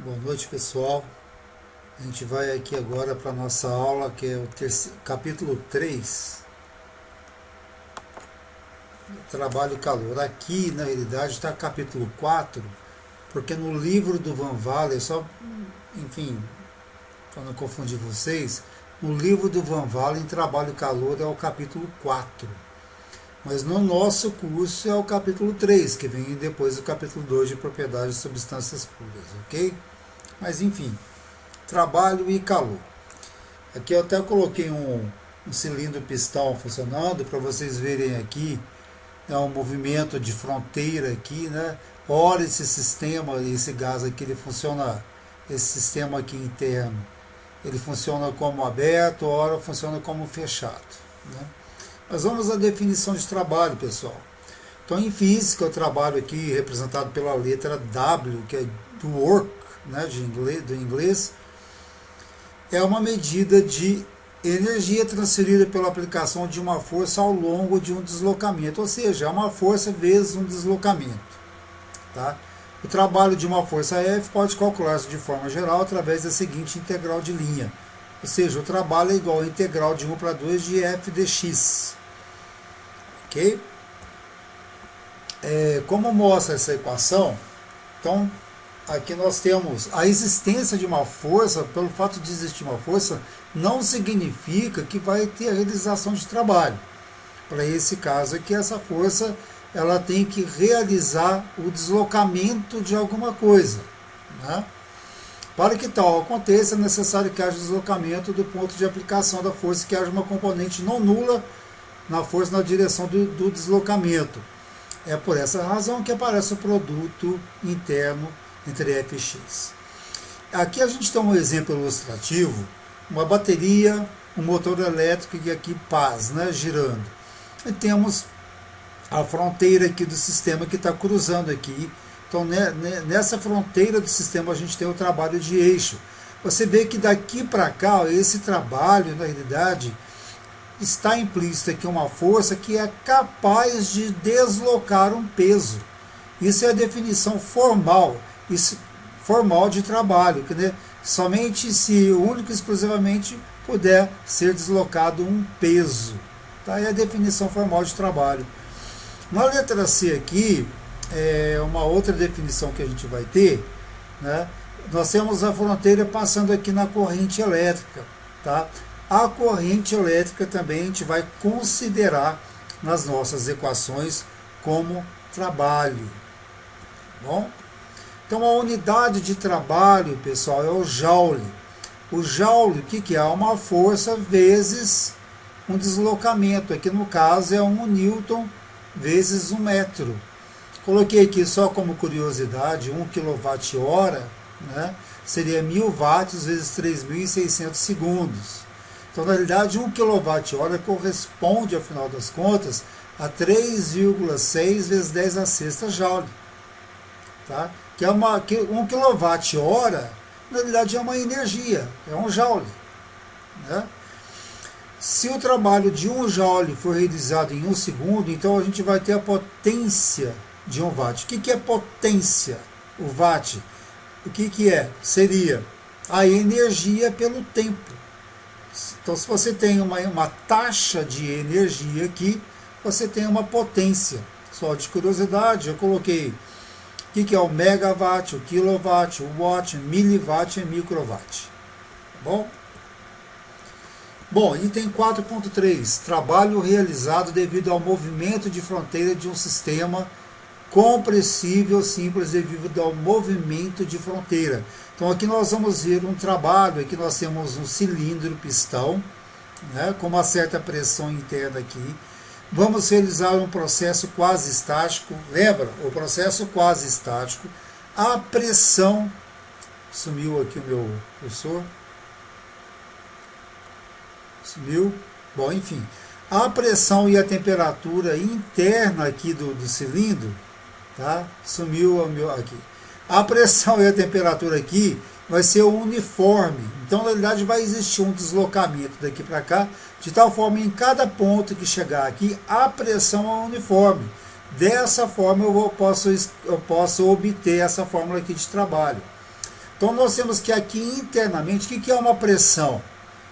Boa noite, pessoal. A gente vai aqui agora para a nossa aula, que é o capítulo 3, Trabalho e Calor. Aqui, na realidade, está capítulo 4, porque no livro do Van Valen, enfim, para não confundir vocês, no livro do Van Valen, Trabalho e Calor é o capítulo 4. Mas no nosso curso é o capítulo 3, que vem depois do capítulo 2 de Propriedade de Substâncias Puras, ok? Mas enfim, trabalho e calor. Aqui eu até coloquei um cilindro pistão funcionando para vocês verem aqui. É um movimento de fronteira aqui, né? Ora esse sistema, esse gás aqui, ele funciona, esse sistema aqui interno, ele funciona como aberto, ora funciona como fechado, né? Mas vamos à definição de trabalho, pessoal. Então, em física, eu trabalho aqui representado pela letra W, que é do work, né, do inglês, é uma medida de energia transferida pela aplicação de uma força ao longo de um deslocamento, ou seja, é uma força vezes um deslocamento. Tá? O trabalho de uma força F pode calcular-se de forma geral através da seguinte integral de linha, ou seja, o trabalho é igual à integral de 1 para 2 de F dx. Ok? Como mostra essa equação, então aqui nós temos a existência de uma força. Pelo fato de existir uma força, não significa que vai ter a realização de trabalho. Para esse caso aqui, essa força ela tem que realizar o deslocamento de alguma coisa, né? Para que tal aconteça, é necessário que haja deslocamento do ponto de aplicação da força, que haja uma componente não nula na força na direção do deslocamento. É por essa razão que aparece o produto interno entre F e X. Aqui a gente tem um exemplo ilustrativo, uma bateria, um motor elétrico e aqui pás, né, girando. E temos a fronteira aqui do sistema que está cruzando aqui. Então nessa fronteira do sistema a gente tem o trabalho de eixo. Você vê que daqui para cá, esse trabalho, na realidade, está implícito aqui uma força que é capaz de deslocar um peso. Isso é a definição formal de trabalho, que, né, somente se único e exclusivamente puder ser deslocado um peso. Tá? É a definição formal de trabalho. Na letra C aqui, uma outra definição que a gente vai ter, né? Nós temos a fronteira passando aqui na corrente elétrica. Tá? A corrente elétrica também a gente vai considerar nas nossas equações como trabalho. Bom? Então a unidade de trabalho, pessoal, é o joule. O joule, o que é? Uma força vezes um deslocamento. Aqui no caso é 1 newton vezes 1 metro. Coloquei aqui só como curiosidade, 1 kWh, né, seria 1000 watts vezes 3.600 segundos. Então, na realidade, 1 kWh corresponde, afinal das contas, a 3,6 vezes 10 a sexta joule. Tá? Que 1 kWh, na realidade, é uma energia, é um joule. Né? Se o trabalho de 1 joule for realizado em 1 segundo, então a gente vai ter a potência de 1 watt. O que é potência? O watt. O que é? Seria a energia pelo tempo. Então, se você tem uma taxa de energia aqui, você tem uma potência. Só de curiosidade, eu coloquei o que é o megawatt, o quilowatt, o watt, miliwatt e microwatt. Tá bom, item 4.3. Trabalho realizado devido ao movimento de fronteira de um sistema compressível simples devido ao movimento de fronteira. Então aqui nós vamos ver um trabalho, aqui nós temos um cilindro pistão, né, com uma certa pressão interna aqui. Vamos realizar um processo quase estático. Lembra? O processo quase estático. A pressão... Sumiu aqui o meu cursor. Sumiu. Bom, enfim. A pressão e a temperatura interna aqui do cilindro, tá? Sumiu o meu aqui. A pressão e a temperatura aqui vai ser uniforme. Então, na realidade, vai existir um deslocamento daqui para cá, de tal forma em cada ponto que chegar aqui, a pressão é uniforme. Dessa forma, eu posso obter essa fórmula aqui de trabalho. Então nós temos que aqui internamente, o que é uma pressão?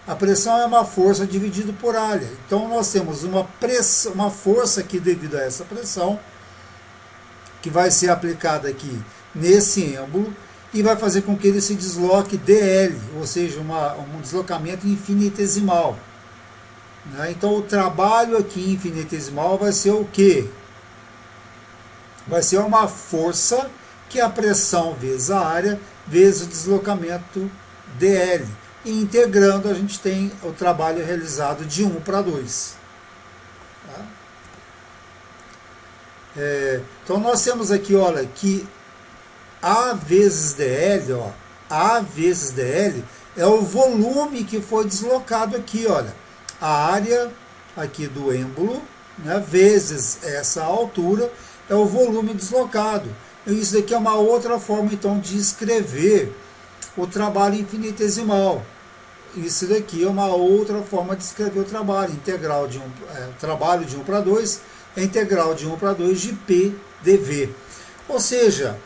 A pressão é uma força dividida por área. Então nós temos uma força aqui devido a essa pressão, que vai ser aplicada aqui nesse êmbolo, e vai fazer com que ele se desloque dl, ou seja, um deslocamento infinitesimal. Né? Então o trabalho aqui infinitesimal vai ser o quê? Vai ser uma força que é a pressão vezes a área, vezes o deslocamento dl. E integrando a gente tem o trabalho realizado de 1 para 2. Tá? Então nós temos aqui, olha, que A vezes dl, ó, A vezes dl é o volume que foi deslocado aqui, olha. A área aqui do êmbolo, né, vezes essa altura, é o volume deslocado. Isso daqui é uma outra forma, então, de escrever o trabalho infinitesimal. Isso daqui é uma outra forma de escrever o trabalho. Integral de trabalho de 1 para 2 é integral de 1 para 2 de P dV. Ou seja,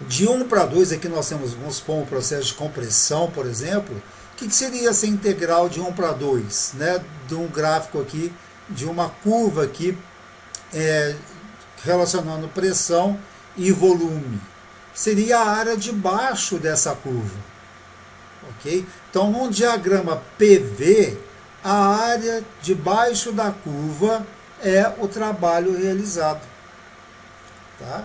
de 1 para 2, aqui nós temos, vamos supor, um processo de compressão, por exemplo. O que seria essa integral de 1 para 2? Né? De um gráfico aqui, de uma curva aqui, relacionando pressão e volume. Seria a área de baixo dessa curva. Ok? Então, num diagrama PV, a área de baixo da curva é o trabalho realizado. Tá?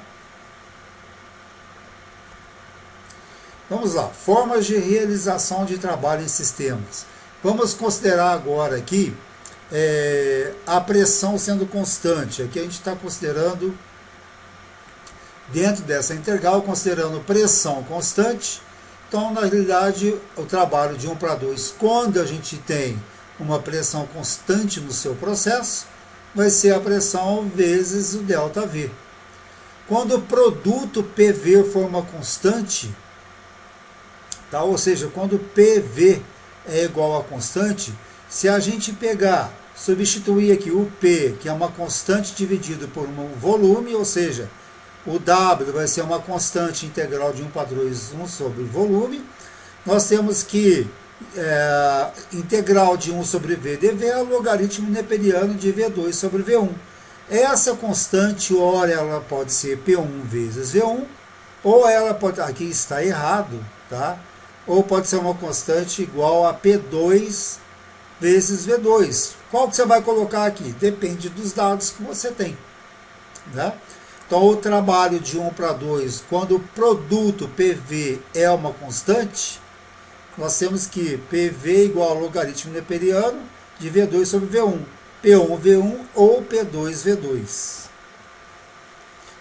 Vamos lá, formas de realização de trabalho em sistemas. Vamos considerar agora aqui a pressão sendo constante. Aqui a gente está considerando, dentro dessa integral, considerando pressão constante. Então, na realidade, o trabalho de 1 para 2, quando a gente tem uma pressão constante no seu processo, vai ser a pressão vezes o ΔV. Quando o produto PV for uma constante, tá? Ou seja, quando PV é igual a constante, se a gente pegar, substituir aqui o P, que é uma constante dividido por um volume, ou seja, o W vai ser uma constante integral de 1 para 2, 1 sobre volume, nós temos que integral de 1 sobre V dV é o logaritmo neperiano de V2 sobre V1. Essa constante, ora ela pode ser P1 vezes V1, ou ela pode, aqui está errado, tá? Ou pode ser uma constante igual a P2 vezes V2. Qual que você vai colocar aqui? Depende dos dados que você tem. Né? Então, o trabalho de 1 para 2, quando o produto PV é uma constante, nós temos que PV igual ao logaritmo neperiano de V2 sobre V1. P1 V1 ou P2 V2.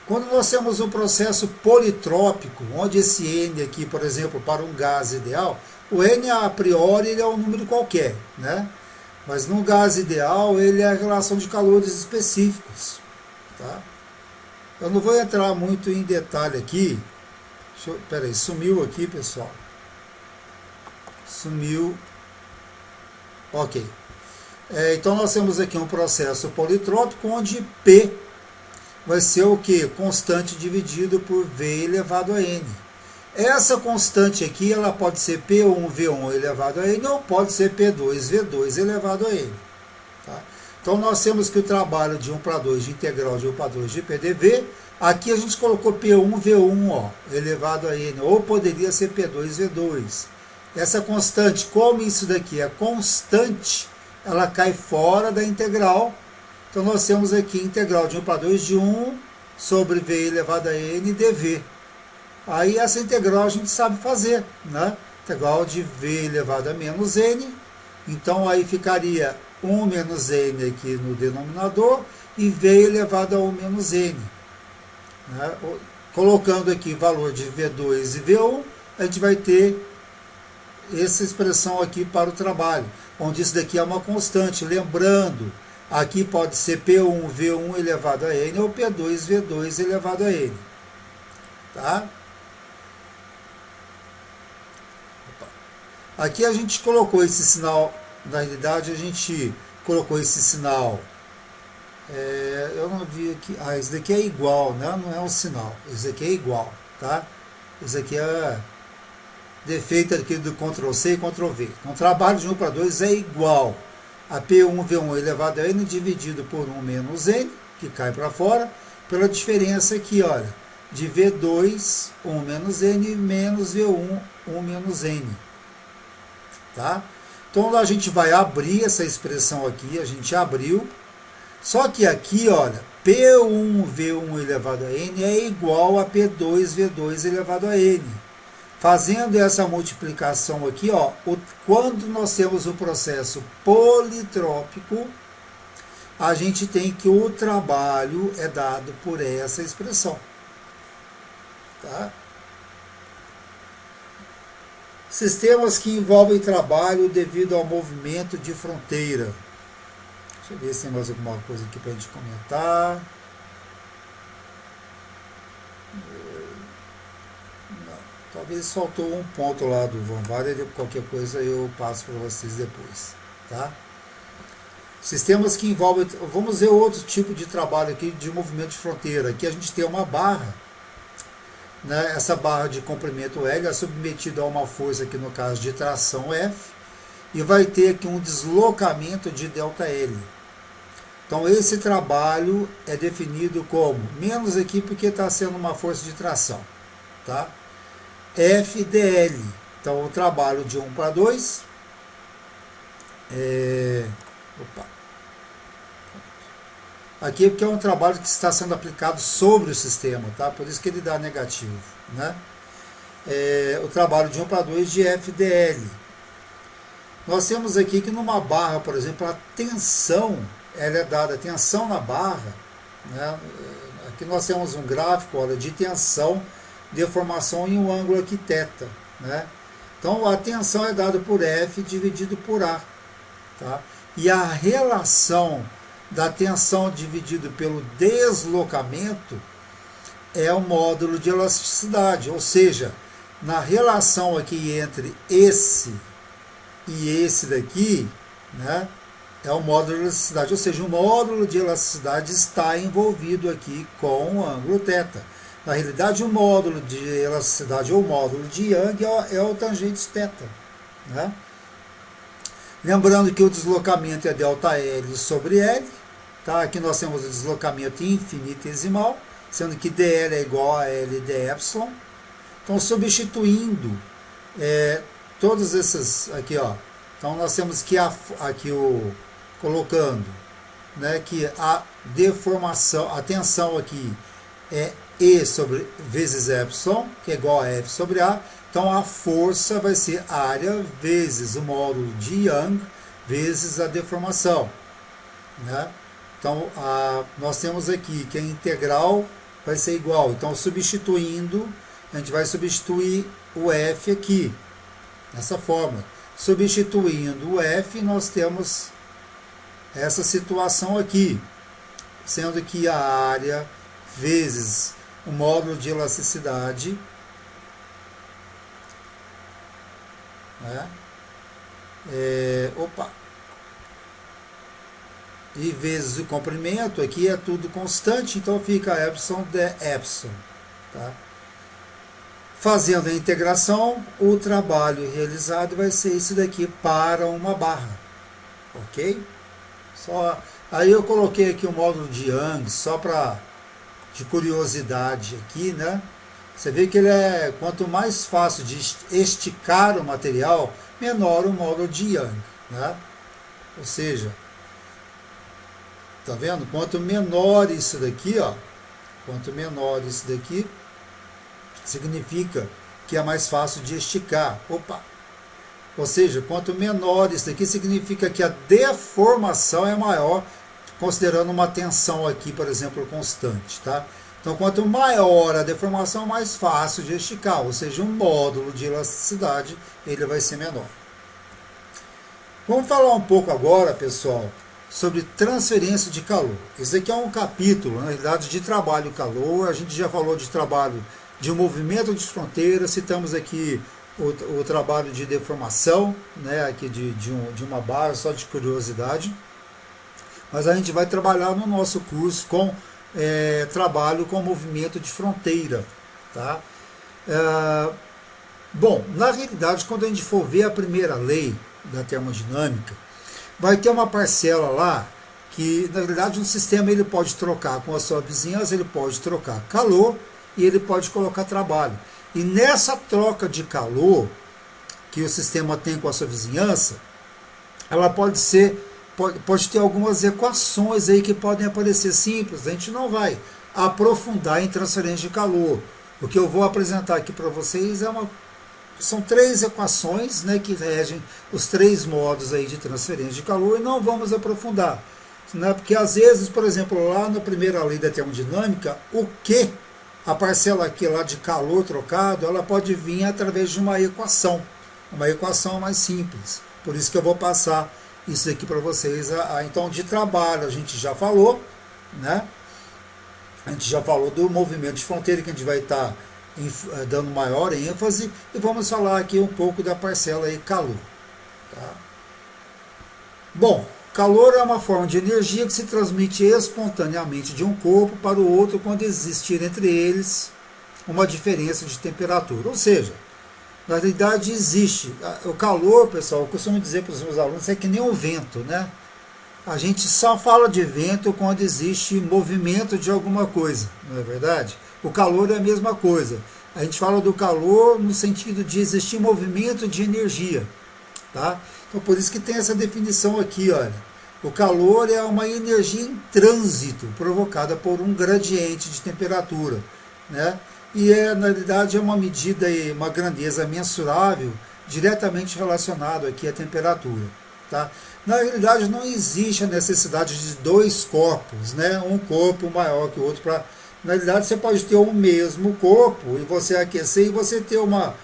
Quando nós temos um processo politrópico, onde esse N aqui, por exemplo, para um gás ideal, o N a priori ele é um número qualquer, né? Mas no gás ideal ele é a relação de calores específicos. Tá? Eu não vou entrar muito em detalhe aqui. Peraí, sumiu aqui, pessoal. Sumiu. Ok. Então nós temos aqui um processo politrópico onde P vai ser o que? Constante dividido por V elevado a N. Essa constante aqui, ela pode ser P1 V1 elevado a N, ou pode ser P2 V2 elevado a N. Tá? Então nós temos que o trabalho de 1 para 2, de integral de 1 para 2 de PDV, aqui a gente colocou P1 V1 ó, elevado a N, ou poderia ser P2 V2. Essa constante, como isso daqui é constante, ela cai fora da integral. Então nós temos aqui integral de 1 para 2 de 1 sobre V elevado a N dV. Aí essa integral a gente sabe fazer, né? Integral de V elevado a menos N. Então aí ficaria 1 menos N aqui no denominador e V elevado a 1 menos N. Né? Colocando aqui valor de V2 e V1, a gente vai ter essa expressão aqui para o trabalho, onde isso daqui é uma constante. Lembrando, aqui pode ser P1 V1 elevado a N ou P2 V2 elevado a N. Tá? Aqui a gente colocou esse sinal, na realidade a gente colocou esse sinal, eu não vi aqui, esse daqui é igual, né? Não é um sinal, esse aqui é igual, tá? Esse aqui é defeito aqui do Ctrl+C e Ctrl+V. Então, o trabalho de 1 para 2 é igual a P1V1 elevado a N dividido por 1 menos N, que cai para fora, pela diferença aqui, olha, de V2, 1 menos N, menos V1, 1 menos N. Tá? Então, a gente vai abrir essa expressão aqui, a gente abriu, só que aqui, olha, P1V1 elevado a N é igual a P2V2 elevado a N. Fazendo essa multiplicação aqui, ó, quando nós temos o processo politrópico, a gente tem que o trabalho é dado por essa expressão. Tá? Sistemas que envolvem trabalho devido ao movimento de fronteira. Deixa eu ver se tem mais alguma coisa aqui para a gente comentar. Talvez faltou um ponto lá do Van Valer, qualquer coisa eu passo para vocês depois. Tá? Sistemas que envolvem... Vamos ver outro tipo de trabalho aqui de movimento de fronteira. Aqui a gente tem uma barra, né? Essa barra de comprimento L é submetida a uma força, aqui no caso de tração F, e vai ter aqui um deslocamento de ΔL. Então esse trabalho é definido como, menos aqui porque está sendo uma força de tração, tá? FDL. Então o trabalho de 1 para 2 aqui é porque é um trabalho que está sendo aplicado sobre o sistema, tá? Por isso que ele dá negativo, né? O trabalho de 1 para 2 de FDL. Nós temos aqui que numa barra, por exemplo, a tensão, ela é dada, a tensão na barra, né? Aqui nós temos um gráfico, olha, de tensão, deformação em um ângulo aqui θ, né? Então a tensão é dada por F dividido por A, tá? E a relação da tensão dividido pelo deslocamento é o módulo de elasticidade, ou seja, na relação aqui entre esse e esse daqui, né, é o módulo de elasticidade, ou seja, o módulo de elasticidade está envolvido aqui com o ângulo θ. Na realidade, o módulo de elasticidade ou módulo de Young é o tangente θ, né? Lembrando que o deslocamento é ΔL sobre L, tá? Aqui nós temos o deslocamento infinitesimal, sendo que dl é igual a L de epsilon. Então, substituindo todos esses aqui, ó. Então, nós temos que aqui colocando, né, que a deformação, a tensão aqui é E sobre vezes epsilon, que é igual a F sobre A. Então, a força vai ser área vezes o módulo de Young vezes a deformação, né? Então, nós temos aqui que a integral vai ser igual. Então, substituindo, a gente vai substituir o F aqui, nessa fórmula. Substituindo o F, nós temos essa situação aqui, sendo que a área vezes o módulo de elasticidade, né? E vezes o comprimento, aqui é tudo constante, então fica epsilon de epsilon, tá? Fazendo a integração, o trabalho realizado vai ser isso daqui para uma barra, ok? Aí eu coloquei aqui o módulo de Young, só de curiosidade aqui, né? Você vê que ele quanto mais fácil de esticar o material, menor o módulo de Young, né? Ou seja, tá vendo? Quanto menor isso daqui, ó, quanto menor isso daqui, significa que é mais fácil de esticar. Ou seja, quanto menor isso daqui, significa que a deformação é maior, considerando uma tensão aqui, por exemplo, constante, tá? Então, quanto maior a deformação, mais fácil de esticar, ou seja, o módulo de elasticidade, ele vai ser menor. Vamos falar um pouco agora, pessoal, sobre transferência de calor. Esse aqui é um capítulo, na realidade, de trabalho calor. A gente já falou de trabalho de movimento de fronteira, citamos aqui o trabalho de deformação, né, aqui de uma barra, só de curiosidade. Mas a gente vai trabalhar no nosso curso com trabalho com movimento de fronteira, tá? Bom, na realidade, quando a gente for ver a primeira lei da termodinâmica, vai ter uma parcela lá que, na verdade, um sistema ele pode trocar com a sua vizinhança, ele pode trocar calor e ele pode colocar trabalho. E nessa troca de calor que o sistema tem com a sua vizinhança, ela pode ter algumas equações aí que podem aparecer simples. A gente não vai aprofundar em transferência de calor. O que eu vou apresentar aqui para vocês são três equações, né, que regem os três modos aí de transferência de calor, e não vamos aprofundar, né, porque às vezes, por exemplo, lá na primeira lei da termodinâmica, a parcela aqui lá de calor trocado, ela pode vir através de uma equação mais simples. Por isso que eu vou passar isso aqui para vocês. Então, de trabalho a gente já falou, né? A gente já falou do movimento de fronteira, que a gente vai estar dando maior ênfase, e vamos falar aqui um pouco da parcela aí calor. Tá? Bom, calor é uma forma de energia que se transmite espontaneamente de um corpo para o outro quando existir entre eles uma diferença de temperatura. Ou seja, na realidade existe. O calor, pessoal, eu costumo dizer para os meus alunos, é que nem o vento, né? A gente só fala de vento quando existe movimento de alguma coisa, não é verdade? O calor é a mesma coisa. A gente fala do calor no sentido de existir movimento de energia, tá? Então, por isso que tem essa definição aqui, olha. O calor é uma energia em trânsito provocada por um gradiente de temperatura, né? E na realidade é uma medida, uma grandeza mensurável diretamente relacionado aqui à temperatura, tá? Na realidade não existe a necessidade de dois corpos, né? Um corpo maior que o outro para... Na realidade, você pode ter o mesmo corpo e você aquecer e você ter uma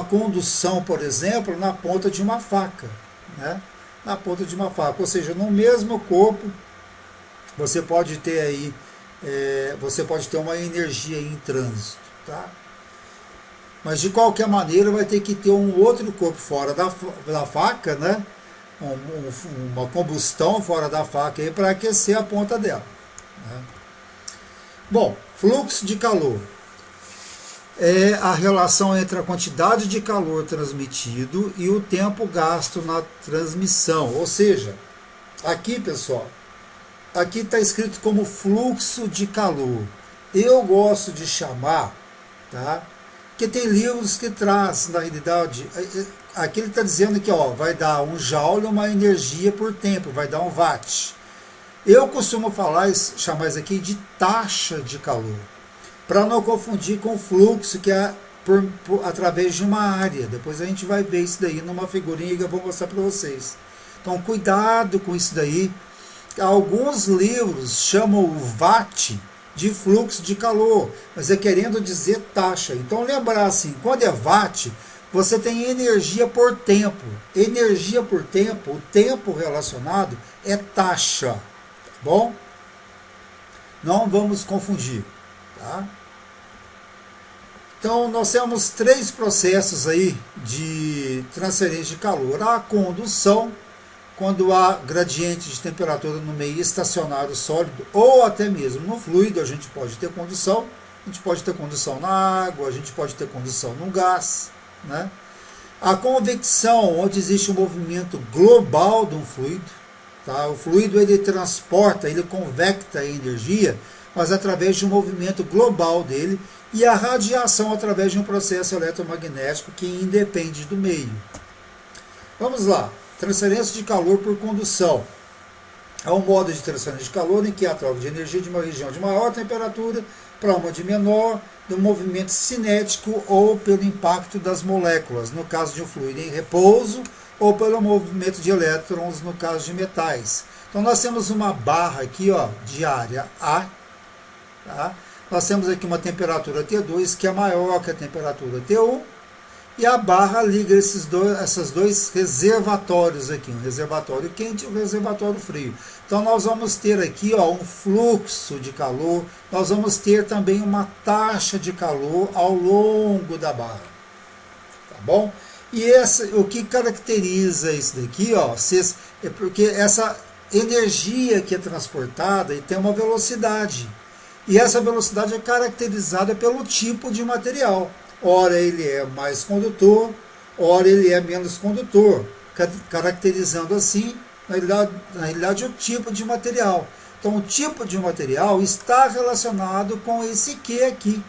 condução, por exemplo, na ponta de uma faca, né? Na ponta de uma faca. Ou seja, no mesmo corpo, você pode ter aí, você pode ter uma energia em trânsito, tá? Mas de qualquer maneira, vai ter que ter um outro corpo fora da faca, né? Uma combustão fora da faca aí para aquecer a ponta dela, né? Bom, fluxo de calor é a relação entre a quantidade de calor transmitido e o tempo gasto na transmissão. Ou seja, aqui, pessoal, aqui está escrito como fluxo de calor. Eu gosto de chamar, tá? Porque tem livros que trazem, na realidade, aqui ele está dizendo que vai dar um joule, uma energia por tempo, vai dar um watt. Eu costumo chamar isso aqui de taxa de calor, para não confundir com fluxo, que é através de uma área. Depois a gente vai ver isso daí numa figurinha que eu vou mostrar para vocês. Então, cuidado com isso daí. Alguns livros chamam o watt de fluxo de calor, mas é querendo dizer taxa. Então, lembrar assim, quando é watt, você tem energia por tempo. Energia por tempo, o tempo relacionado é taxa. Bom, não vamos confundir, tá? Então, nós temos três processos aí de transferência de calor. A condução, quando há gradiente de temperatura no meio estacionário sólido, ou até mesmo no fluido, a gente pode ter condução. A gente pode ter condução na água, a gente pode ter condução no gás, né? A convecção, onde existe um movimento global de um fluido. Tá? O fluido ele transporta, ele convecta a energia, mas através de um movimento global dele, e a radiação através de um processo eletromagnético que independe do meio. Vamos lá, transferência de calor por condução. É um modo de transferência de calor em que a troca de energia de uma região de maior temperatura para uma de menor, do movimento cinético ou pelo impacto das moléculas, no caso de um fluido em repouso, ou pelo movimento de elétrons no caso de metais. Então nós temos uma barra aqui, de área A, tá? Nós temos aqui uma temperatura T2 que é maior que a temperatura T1, e a barra liga esses dois reservatórios aqui, um reservatório quente e um reservatório frio. Então nós vamos ter aqui um fluxo de calor, nós vamos ter também uma taxa de calor ao longo da barra, tá bom? E o que caracteriza isso daqui, é porque essa energia que é transportada tem uma velocidade. E essa velocidade é caracterizada pelo tipo de material. ora ele é mais condutor, ora ele é menos condutor, caracterizando assim, na realidade, o tipo de material. Então, o tipo de material está relacionado com esse Q aqui.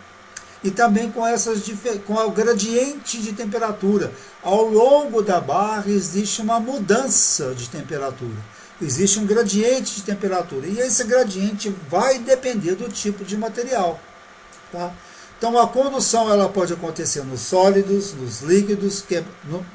E também com o gradiente de temperatura. Ao longo da barra existe uma mudança de temperatura. Existe um gradiente de temperatura. E esse gradiente vai depender do tipo de material. Tá? Então a condução ela pode acontecer nos sólidos, nos líquidos, que é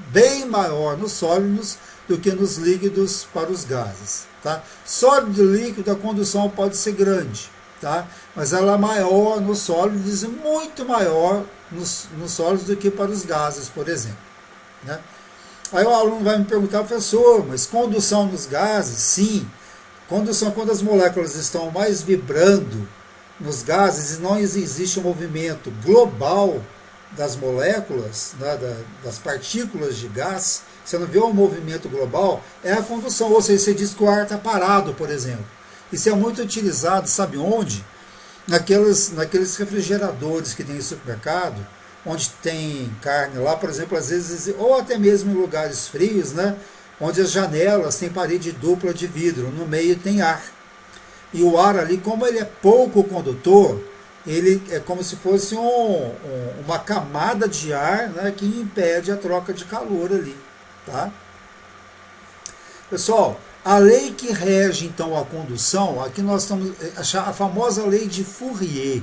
bem maior nos sólidos do que nos líquidos para os gases. Tá? Sólido e líquido, a condução pode ser grande, tá? Mas ela é maior nos sólidos e muito maior nos sólidos do que para os gases, por exemplo. Né? Aí o aluno vai me perguntar, professor, mas condução nos gases? Sim, condução quando as moléculas estão mais vibrando nos gases e não existe um movimento global das moléculas, né, das partículas de gás, você não vê um movimento global, é a condução, ou seja, você diz que o ar está parado, por exemplo. Isso é muito utilizado, sabe onde? Naqueles refrigeradores que tem no supermercado, onde tem carne lá, por exemplo, às vezes, ou até mesmo em lugares frios, né, onde as janelas têm parede dupla de vidro, no meio tem ar. E o ar ali, como ele é pouco condutor, ele é como se fosse uma camada de ar, né, que impede a troca de calor ali. Tá? Pessoal, a lei que rege então a condução, aqui nós estamos a famosa lei de Fourier,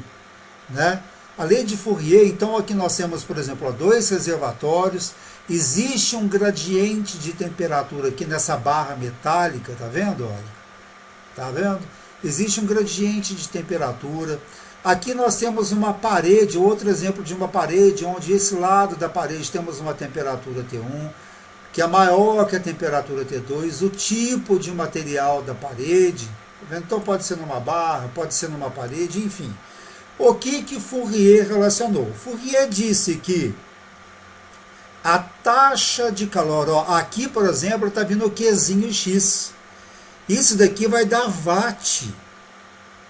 né? A lei de Fourier, então aqui nós temos, por exemplo, dois reservatórios, existe um gradiente de temperatura aqui nessa barra metálica, tá vendo? Olha, tá vendo? Existe um gradiente de temperatura. Aqui nós temos uma parede, outro exemplo de uma parede, onde esse lado da parede temos uma temperatura T1, que é maior que a temperatura T2, o tipo de material da parede, tá vendo? Então pode ser numa barra, pode ser numa parede, enfim. O que Fourier relacionou? Fourier disse que a taxa de calor, ó, aqui por exemplo está vindo o Qzinho X, isso daqui vai dar watt.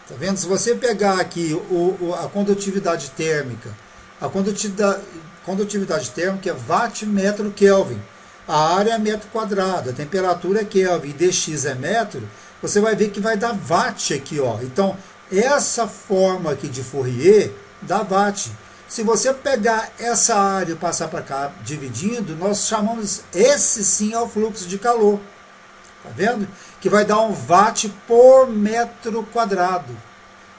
Tá vendo? Se você pegar aqui a condutividade térmica, a condutividade térmica é watt metro Kelvin. A área é metro quadrado, a temperatura é Kelvin, e dx é metro, você vai ver que vai dar watt aqui, ó. Então, essa forma aqui de Fourier dá watt. Se você pegar essa área e passar para cá dividindo, nós chamamos, esse sim é o fluxo de calor. Tá vendo? Que vai dar um watt por metro quadrado.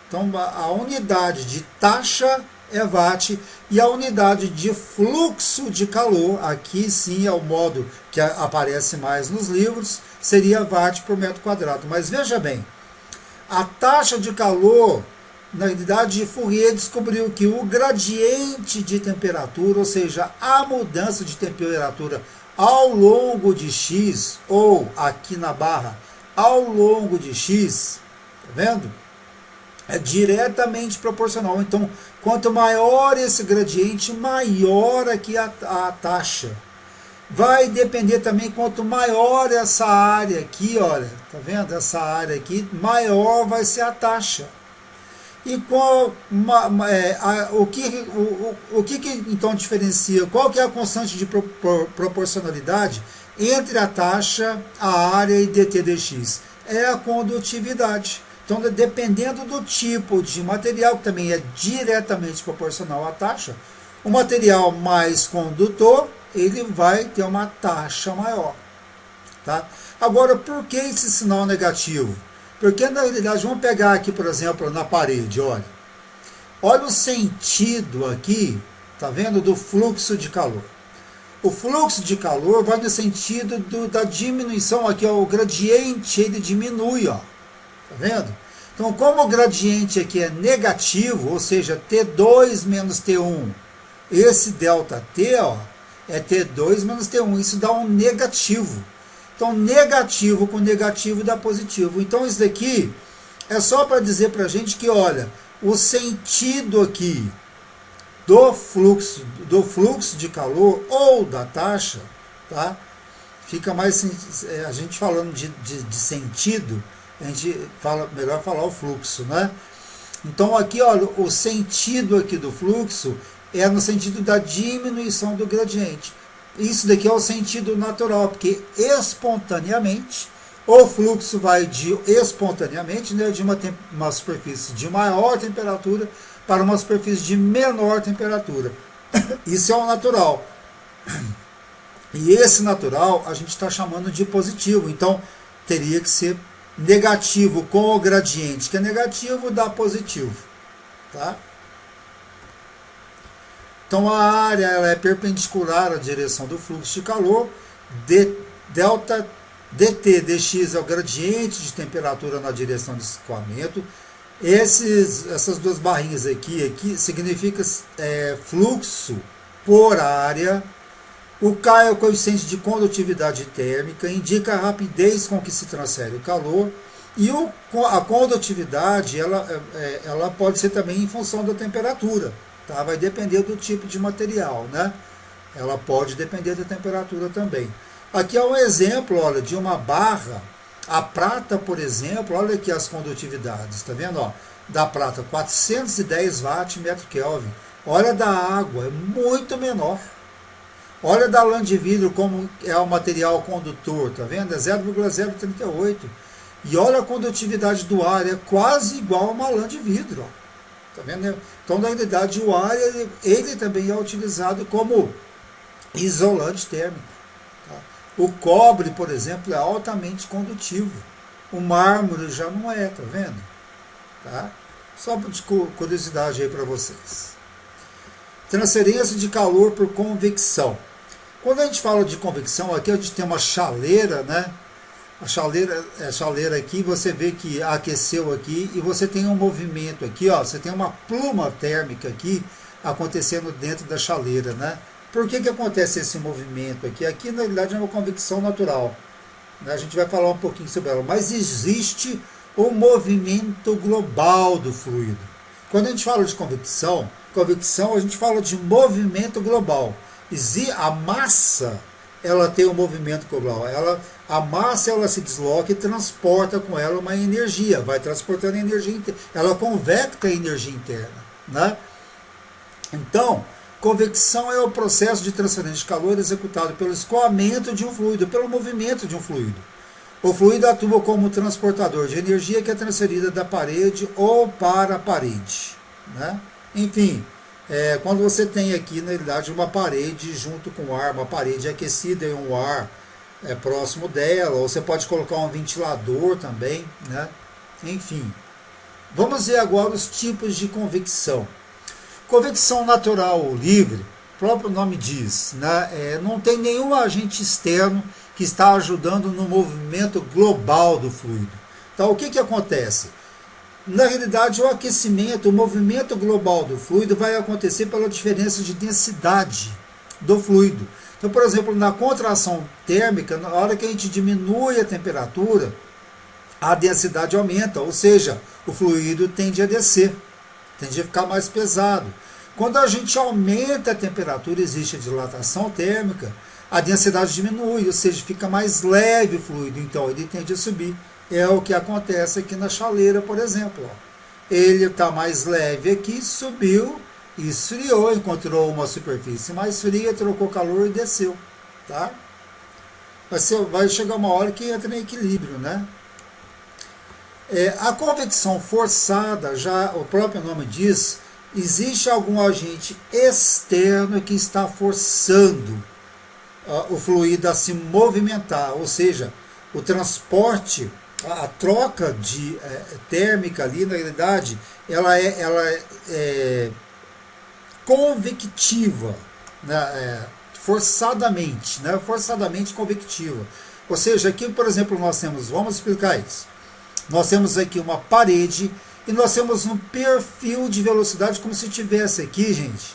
Então, a unidade de taxa é watt e a unidade de fluxo de calor, aqui sim é o modo que aparece mais nos livros, seria watt por metro quadrado. Mas veja bem, a taxa de calor, na realidade, Fourier descobriu que o gradiente de temperatura, ou seja, a mudança de temperatura ao longo de x, ou aqui na barra, ao longo de x, tá vendo? É diretamente proporcional. Então, quanto maior esse gradiente, maior aqui a taxa. Vai depender também, quanto maior essa área aqui, olha, tá vendo? Essa área aqui, maior vai ser a taxa. E o que então diferencia? Qual que é a constante de proporcionalidade entre a taxa, a área e dt dx? É a condutividade. Então, dependendo do tipo de material, que também é diretamente proporcional à taxa, o material mais condutor, ele vai ter uma taxa maior. Tá? Agora, por que esse sinal negativo? Porque, na realidade, vamos pegar aqui, por exemplo, na parede, olha. Olha o sentido aqui, tá vendo, do fluxo de calor. O fluxo de calor vai no sentido da diminuição aqui, ó, o gradiente, ele diminui, ó. Tá vendo? Então, como o gradiente aqui é negativo, ou seja, T2 menos T1, esse ΔT, ó, é T2 menos T1, isso dá um negativo. Então, negativo com negativo dá positivo. Então, isso daqui é só para dizer para a gente que, olha, o sentido aqui do fluxo de calor ou da taxa, tá? Fica mais, a gente falando de sentido, a gente melhor falar o fluxo, né? Então, aqui, olha, o sentido aqui do fluxo é no sentido da diminuição do gradiente. Isso daqui é o sentido natural, porque espontaneamente o fluxo vai espontaneamente, né, de uma superfície de maior temperatura para uma superfície de menor temperatura. Isso é o natural. E esse natural a gente está chamando de positivo. Então teria que ser negativo com o gradiente, que é negativo, dá positivo. Tá? Então a área ela é perpendicular à direção do fluxo de calor. Delta dt dx é o gradiente de temperatura na direção do escoamento. Essas duas barrinhas aqui significa fluxo por área. O K é o coeficiente de condutividade térmica, indica a rapidez com que se transfere o calor. E a condutividade ela pode ser também em função da temperatura. Tá? Vai depender do tipo de material, né? Ela pode depender da temperatura também. Aqui é um exemplo, olha, de uma barra. A prata, por exemplo, olha aqui as condutividades, tá vendo? Ó, da prata, 410 watts metro Kelvin. Olha da água, é muito menor. Olha da lã de vidro como é o material condutor, tá vendo? É 0,038. E olha a condutividade do ar, é quase igual a uma lã de vidro, ó. Tá vendo? Então, na realidade, o ar ele também é utilizado como isolante térmico. Tá? O cobre, por exemplo, é altamente condutivo. O mármore já não é, tá vendo? Tá? Só de curiosidade aí para vocês. Transferência de calor por convecção. Quando a gente fala de convecção, aqui a gente tem uma chaleira, né? A chaleira aqui, você vê que aqueceu aqui e você tem um movimento aqui, ó, você tem uma pluma térmica aqui acontecendo dentro da chaleira, né? Por que acontece esse movimento aqui? Aqui, na realidade, é uma convecção natural, né? A gente vai falar um pouquinho sobre ela, mas existe um movimento global do fluido. Quando a gente fala de convecção a gente fala de movimento global. A massa, ela tem um movimento global. A massa ela se desloca e transporta com ela uma energia, vai transportando energia interna. Ela convecta a energia interna, né? Então, convecção é o processo de transferência de calor executado pelo escoamento de um fluido, pelo movimento de um fluido. O fluido atua como transportador de energia que é transferida da parede ou para a parede, né? Enfim, quando você tem aqui, na realidade, uma parede junto com o ar, uma parede aquecida e um ar próximo dela, ou você pode colocar um ventilador também, né? Enfim, vamos ver agora os tipos de convecção. Convecção natural ou livre, o próprio nome diz, né? Não tem nenhum agente externo que está ajudando no movimento global do fluido. Então, o que acontece? Na realidade, o aquecimento, o movimento global do fluido vai acontecer pela diferença de densidade do fluido. Então, por exemplo, na contração térmica, na hora que a gente diminui a temperatura, a densidade aumenta, ou seja, o fluido tende a descer, tende a ficar mais pesado. Quando a gente aumenta a temperatura, existe a dilatação térmica, a densidade diminui, ou seja, fica mais leve o fluido, então ele tende a subir. É o que acontece aqui na chaleira, por exemplo. Ó. Ele está mais leve aqui, subiu, esfriou, encontrou uma superfície mais fria, trocou calor e desceu. Tá? Vai chegar uma hora que entra em equilíbrio, né? A convecção forçada, já o próprio nome diz, existe algum agente externo que está forçando o fluido a se movimentar, ou seja, o transporte, a troca de térmica ali, na realidade, ela é convectiva, né? Forçadamente convectiva. Ou seja, aqui, por exemplo, vamos explicar isso. Nós temos aqui uma parede e nós temos um perfil de velocidade como se tivesse aqui, gente,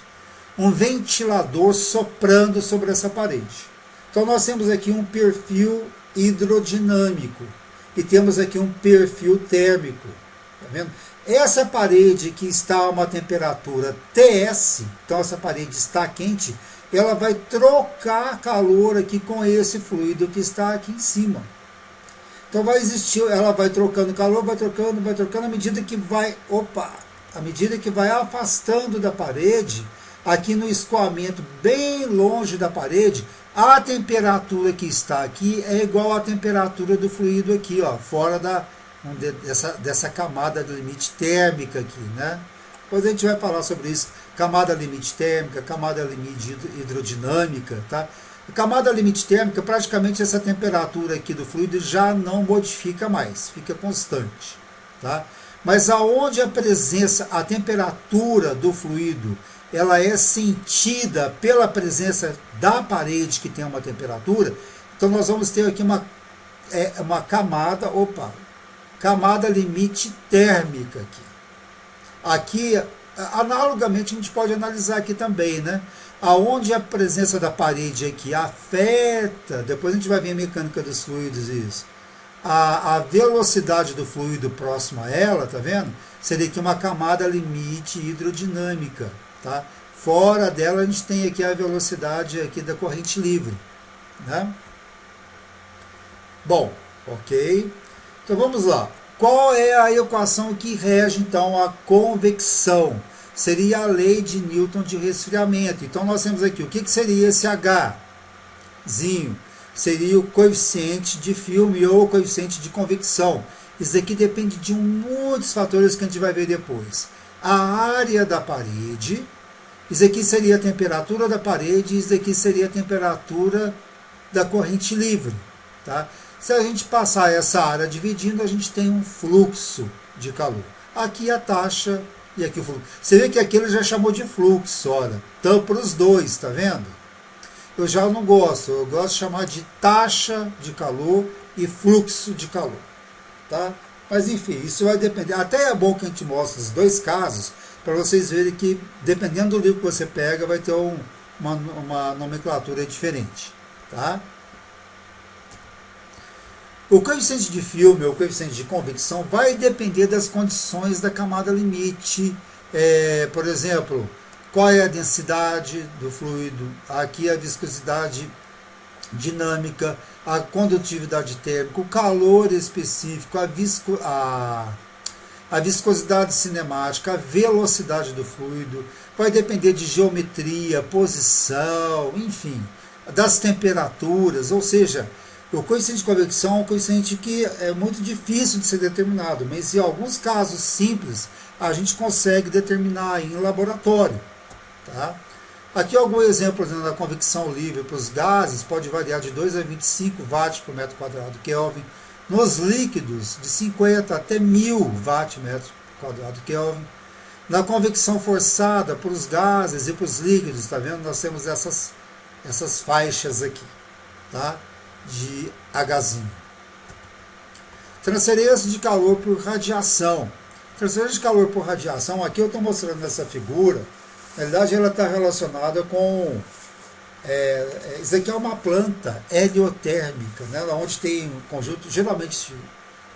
um ventilador soprando sobre essa parede. Então nós temos aqui um perfil hidrodinâmico e temos aqui um perfil térmico. Tá vendo? Essa parede que está a uma temperatura TS, então essa parede está quente, ela vai trocar calor aqui com esse fluido que está aqui em cima. Então vai existir, ela vai trocando calor, vai trocando, à medida que vai afastando da parede, aqui no escoamento, bem longe da parede, a temperatura que está aqui é igual à temperatura do fluido aqui, ó, fora dessa camada de limite térmica aqui, né? Depois a gente vai falar sobre isso, camada limite térmica, camada limite hidrodinâmica, tá? A camada limite térmica, praticamente essa temperatura aqui do fluido já não modifica mais, fica constante, tá? Mas aonde a temperatura do fluido, ela é sentida pela presença da parede que tem uma temperatura, então nós vamos ter aqui uma camada limite térmica aqui. Aqui, analogamente, a gente pode analisar aqui também, né? Aonde a presença da parede aqui afeta, depois a gente vai ver a mecânica dos fluidos isso, a velocidade do fluido próximo a ela, tá vendo? Seria aqui uma camada limite hidrodinâmica, tá? Fora dela a gente tem aqui a velocidade aqui da corrente livre, né? Bom, ok. Então vamos lá. Qual é a equação que rege então a convecção? Seria a lei de Newton de resfriamento. Então nós temos aqui, o que seria esse Hzinho? Seria o coeficiente de filme ou coeficiente de convecção. Isso aqui depende de muitos fatores que a gente vai ver depois. A área da parede, isso aqui seria a temperatura da parede, isso aqui seria a temperatura da corrente livre, tá? Se a gente passar essa área dividindo, a gente tem um fluxo de calor. Aqui a taxa e aqui o fluxo. Você vê que aqui ele já chamou de fluxo, olha. Então, para os dois, tá vendo? Eu já não gosto. Eu gosto de chamar de taxa de calor e fluxo de calor, tá? Mas, enfim, isso vai depender. Até é bom que a gente mostre os dois casos, para vocês verem que, dependendo do livro que você pega, vai ter uma nomenclatura diferente, tá? O coeficiente de filme ou coeficiente de convecção vai depender das condições da camada limite. Por exemplo, qual é a densidade do fluido, aqui a viscosidade dinâmica, a condutividade térmica, o calor específico, a viscosidade cinemática, a velocidade do fluido, vai depender de geometria, posição, enfim, das temperaturas, ou seja, o coeficiente de convecção é um coeficiente que é muito difícil de ser determinado, mas em alguns casos simples a gente consegue determinar em laboratório. Tá? Aqui algum exemplo da convecção livre para os gases pode variar de 2 a 25 watts por metro quadrado Kelvin, nos líquidos de 50 até 1000 watts por metro quadrado Kelvin. Na convecção forçada para os gases e para os líquidos, tá vendo? Nós temos essas faixas aqui, tá? De Hzinho. Transferência de calor por radiação. Transferência de calor por radiação, aqui eu estou mostrando nessa figura, na verdade ela está relacionada com, isso aqui é uma planta heliotérmica, né, onde tem um conjunto, geralmente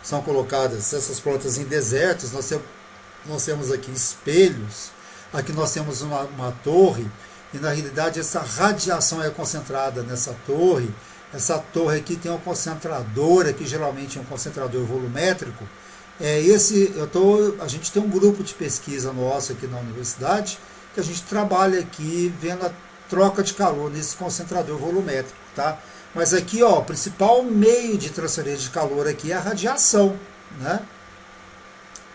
são colocadas essas plantas em desertos, nós temos aqui espelhos, aqui nós temos uma torre, e na realidade essa radiação é concentrada nessa torre. Essa torre aqui tem um concentrador, aqui geralmente é um concentrador volumétrico. A gente tem um grupo de pesquisa nosso aqui na universidade, que a gente trabalha aqui vendo a troca de calor nesse concentrador volumétrico, tá? Mas aqui, ó, o principal meio de transferência de calor aqui é a radiação, né?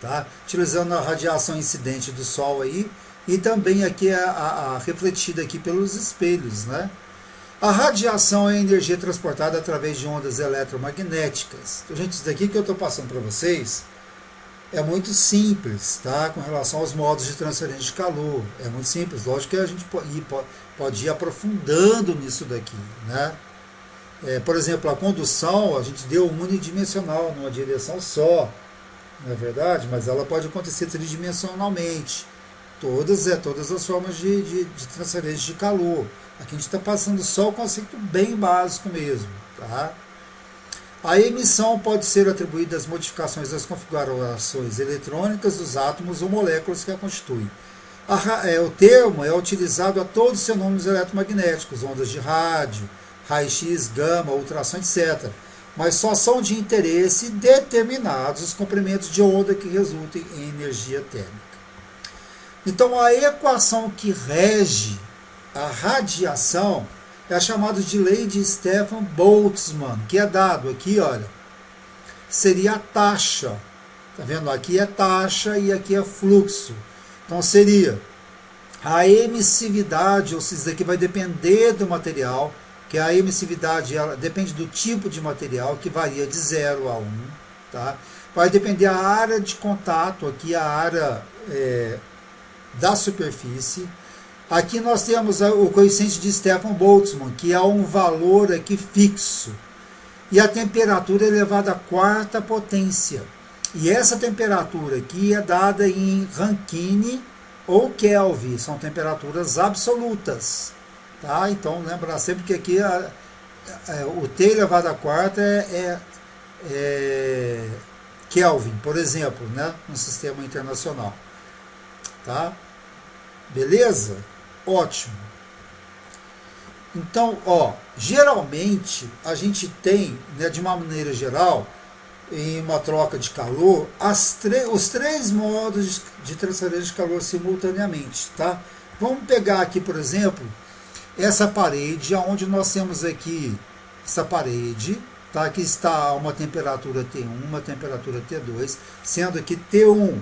Tá? Utilizando a radiação incidente do Sol aí, e também aqui a refletida aqui pelos espelhos, né? A radiação é a energia transportada através de ondas eletromagnéticas. Então, gente, isso daqui que eu estou passando para vocês é muito simples, tá? Com relação aos modos de transferência de calor. É muito simples. Lógico que a gente pode ir aprofundando nisso daqui, né? Por exemplo, a condução, a gente deu unidimensional, numa direção só, não é verdade? Mas ela pode acontecer tridimensionalmente. Todas as formas de transferência de calor. Aqui a gente está passando só o conceito bem básico mesmo. Tá? A emissão pode ser atribuída às modificações das configurações eletrônicas dos átomos ou moléculas que a constituem. O termo é utilizado a todos os fenômenos eletromagnéticos, ondas de rádio, raio-x, gama, ultrassom, etc. Mas só são de interesse determinados os comprimentos de onda que resultem em energia térmica. Então a equação que rege a radiação é a chamada de lei de Stefan Boltzmann, que é dado aqui, olha, seria a taxa. Tá vendo? Aqui é taxa e aqui é fluxo. Então seria a emissividade, ou seja, isso aqui vai depender do material, que a emissividade ela depende do tipo de material, que varia de 0 a 1. Tá? Vai depender a área de contato, aqui a área da superfície. Aqui nós temos o coeficiente de Stefan Boltzmann, que é um valor aqui fixo. E a temperatura elevada à quarta potência. E essa temperatura aqui é dada em Rankine ou Kelvin, são temperaturas absolutas. Tá? Então, lembrar sempre que aqui o T elevado à quarta é Kelvin, por exemplo, né? No sistema internacional. Tá? Beleza? Ótimo. Então, geralmente a gente tem, né, de uma maneira geral, em uma troca de calor, os 3 modos de transferência de calor simultaneamente. Tá? Vamos pegar aqui, por exemplo, essa parede, onde nós temos aqui essa parede, tá? Aqui está uma temperatura T1, uma temperatura T2, sendo que T1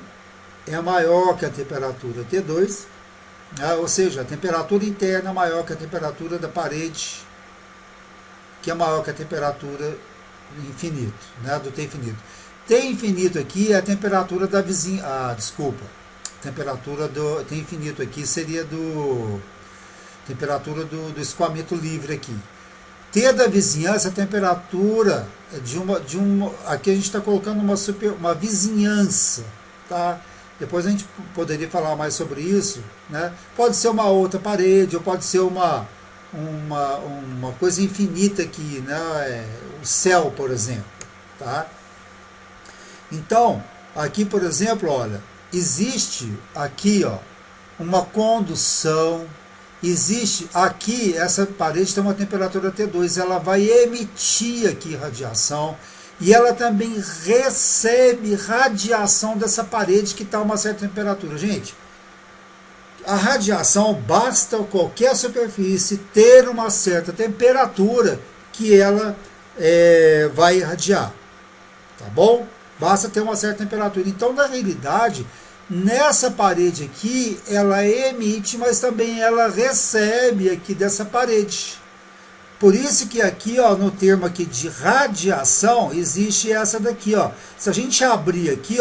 é maior que a temperatura T2, né? Ou seja, a temperatura interna é maior que a temperatura da parede, que é maior que a temperatura infinito, né? Do T infinito. T infinito aqui é a temperatura da vizinha. Desculpa. Temperatura do T infinito aqui seria temperatura do escoamento livre aqui. T da vizinhança é a temperatura aqui a gente está colocando uma vizinhança, tá? Depois a gente poderia falar mais sobre isso, né? Pode ser uma outra parede, ou pode ser uma coisa infinita aqui, né? O céu, por exemplo, tá? Então, aqui, por exemplo, olha, existe aqui, uma condução. Existe aqui, essa parede tem uma temperatura T2, ela vai emitir aqui radiação e ela também recebe radiação dessa parede que está a uma certa temperatura. Gente, a radiação, basta qualquer superfície ter uma certa temperatura que ela vai irradiar, tá bom? Basta ter uma certa temperatura. Então, na realidade, nessa parede aqui, ela emite, mas também ela recebe aqui dessa parede. Por isso que aqui, no termo aqui de radiação, existe essa daqui, Se a gente abrir aqui,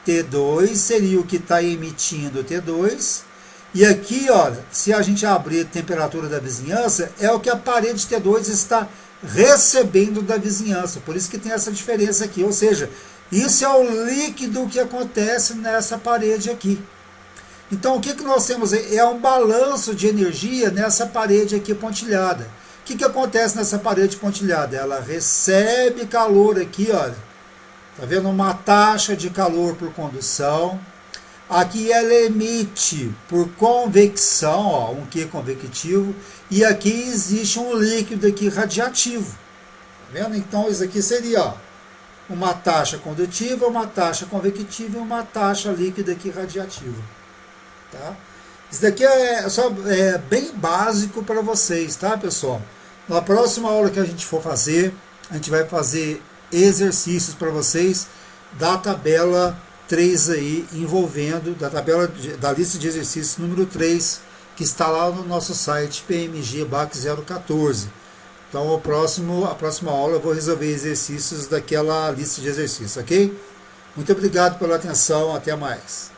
T2 seria o que está emitindo T2. E aqui, olha, se a gente abrir a temperatura da vizinhança, é o que a parede T2 está recebendo da vizinhança. Por isso que tem essa diferença aqui, ou seja, isso é o líquido que acontece nessa parede aqui. Então, o que nós temos aí? É um balanço de energia nessa parede aqui pontilhada. O que acontece nessa parede pontilhada? Ela recebe calor aqui, olha. Está vendo? Uma taxa de calor por condução. Aqui ela emite por convecção, um Q convectivo. E aqui existe um líquido aqui radiativo. Tá vendo? Então, isso aqui seria, uma taxa condutiva, uma taxa convectiva e uma taxa líquida aqui radiativa. Tá? Isso daqui é bem básico para vocês, tá, pessoal? Na próxima aula que a gente for fazer, a gente vai fazer exercícios para vocês da tabela 3 aí, envolvendo, da lista de exercícios número 3, que está lá no nosso site PMG BAC 014. Então, a próxima aula eu vou resolver exercícios daquela lista de exercícios, ok? Muito obrigado pela atenção, até mais.